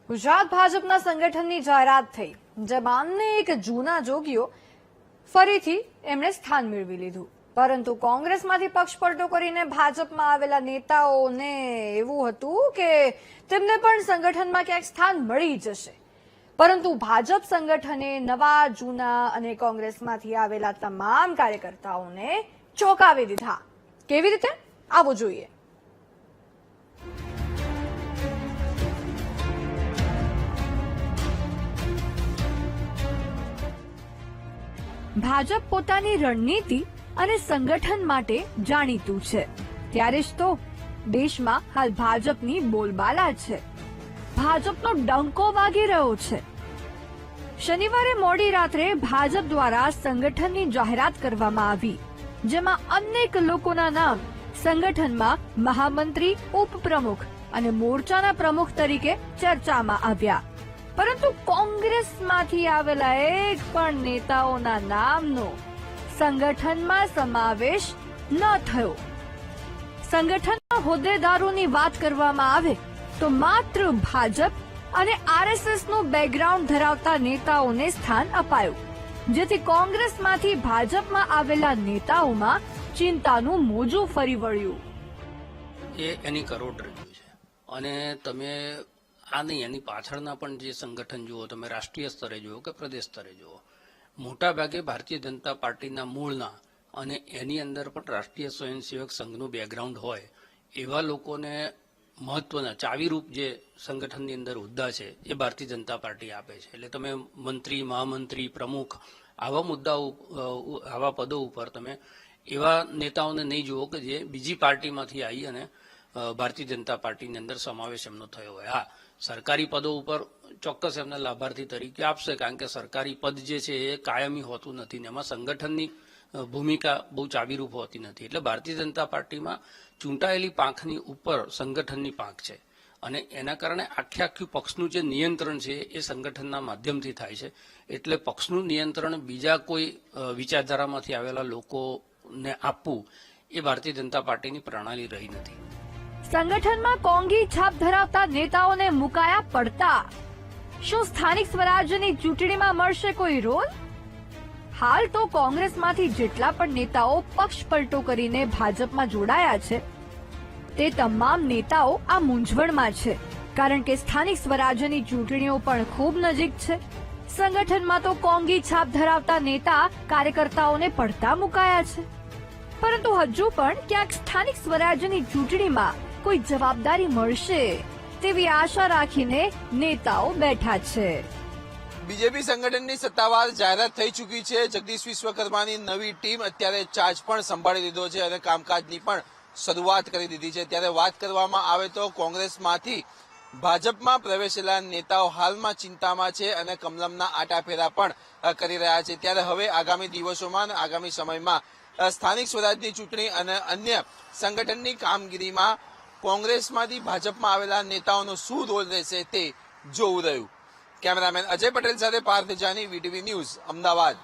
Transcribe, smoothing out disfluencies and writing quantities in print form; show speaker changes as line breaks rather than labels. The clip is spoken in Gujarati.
ગુજરાત ભાજપના સંગઠનની જાહેરાત થઈ, જેમાં અનેક જૂના જોગીઓ ફરીથી એમણે સ્થાન મેળવી લીધું. પરંતુ કોંગ્રેસમાંથી પક્ષપલટો કરીને ભાજપમાં આવેલા નેતાઓને એવું હતું કે તેમને પણ સંગઠનમાં ક્યાંક સ્થાન મળી જશે. પરંતુ ભાજપ સંગઠને નવા, જૂના અને કોંગ્રેસમાંથી આવેલા તમામ કાર્યકર્તાઓને ચોંકાવી દીધા. કેવી રીતે? આવો જોઈએ. ભાજપ પોતાની રણનીતિ અને સંગઠન માટે જાણીતું છે, ત્યારે જ તો દેશમાં હાલ ભાજપની બોલબાલા છે. ભાજપનો ડંકો વાગી રહ્યો છે. શનિવારે મોડી રાત્રે ભાજપ દ્વારા સંગઠનની જાહેરાત કરવામાં આવી, જેમાં અનેક લોકોના નામ સંગઠનમાં મહામંત્રી, ઉપપ્રમુખ અને મોરચાના પ્રમુખ તરીકે ચર્ચામાં આવ્યા. પરંતુ કોંગ્રેસમાંથી આવેલા એક પણ નેતાઓના નામનો સંગઠનમાં સમાવેશ ન થયો. સંગઠનના હોદ્દેદારોની વાત કરવામાં આવે તો માત્ર ભાજપ અને આરએસએસનું બેકગ્રાઉન્ડ ધરાવતા નેતાઓને સ્થાન અપાયું, જેથી કોંગ્રેસમાંથી ભાજપમાં આવેલા નેતાઓમાં ચિંતાનું મોજું ફરી વળ્યું.
એ એની કરોડરજ્જુ છે અને તમે આ નહીં, એની પાછળના પણ જે સંગઠન જુઓ, તમે રાષ્ટ્રીય સ્તરે જુઓ કે પ્રદેશ સ્તરે જુઓ, મોટાભાગે ભારતીય જનતા પાર્ટીના મૂળના અને એની અંદર પણ રાષ્ટ્રીય સ્વયંસેવક સંઘનું બેકગ્રાઉન્ડ હોય એવા લોકોને મહત્વના ચાવીરૂપ જે સંગઠનની અંદર હોદ્દા છે એ ભારતીય જનતા પાર્ટી આપે છે. એટલે તમે મંત્રી, મહામંત્રી, પ્રમુખ આવા મુદ્દાઓ, આવા પદો ઉપર તમે એવા નેતાઓને નહીં જુઓ કે જે બીજી પાર્ટીમાંથી આવી અને ભારતીય જનતા પાર્ટીની અંદર સમાવેશ એમનો થયો હોય. હા, સરકારી પદો ઉપર ચોક્કસ એમને લાભાર્થી તરીકે આપશે, કારણ કે સરકારી પદ જે છે એ કાયમી હોતું નથી ને એમાં સંગઠનની ભૂમિકા બહુ ચાવીરૂપ હોતી નથી. એટલે ભારતીય જનતા પાર્ટીમાં ચૂંટાયેલી પાંખની ઉપર સંગઠનની પાંખ છે અને એના કારણે આખું પક્ષનું જે નિયંત્રણ છે એ સંગઠનના માધ્યમથી થાય છે. એટલે પક્ષનું નિયંત્રણ બીજા કોઈ વિચારધારામાંથી આવેલા લોકોને આપવું એ ભારતીય જનતા પાર્ટીની પ્રણાલી રહી નથી.
સંગઠનમાં કોંગી છાપ ધરાવતા નેતાઓને મુકાયા પડતા. શું સ્થાનિક સ્વરાજ્યની ચૂંટણીમાં મળશે કોઈ રોલ? હાલ તો કોંગ્રેસમાંથી જેટલા પણ નેતાઓ પક્ષપલટો કરીને ભાજપમાં જોડાયા છે તે તમામ નેતાઓ આ મૂંઝવણમાં છે, કારણ કે સ્થાનિક સ્વરાજ્યની ચૂંટણીઓ પણ ખૂબ નજીક છે. સંગઠનમાં તો કોંગી છાપ ધરાવતા નેતા કાર્યકર્તાઓને પડતા મુકાયા છે, પરંતુ હજુ પણ ક્યાંક સ્થાનિક સ્વરાજ્યની ચૂંટણીમાં કોઈ જવાબદારી મળશે તેવી આશા રાખીને નેતાઓ બેઠા છે.
બીજેપી સંગઠનની સત્તાવાર જાહેરાત થઈ ચૂકી છે. જગદીશ વિશ્વકર્માની નવી ટીમ અત્યારે ચાર્જ પણ સંભાળી લીધો છે અને કામકાજની પણ શરૂઆત કરી દીધી છે. ત્યારે વાત કરવામાં આવે તો કોંગ્રેસમાંથી ભાજપમાં પ્રવેશેલા નેતાઓ હાલમાં ચિંતામાં છે અને કમલમના આટાફેરા પણ કરી રહ્યા છે. ત્યારે હવે આગામી દિવસોમાં અને આગામી સમયમાં સ્થાનિક સ્વરાજની ચૂંટણી અને અન્ય સંગઠનની કામગીરીમાં કોંગ્રેસમાંથી ભાજપમાં આવેલા નેતાઓનો શું રોલ રહેશે તે જોવું રહ્યું. કેમેરામેન અજય પટેલ સાથે પાર્થ જાની, વીટીવી ન્યૂઝ, અમદાવાદ.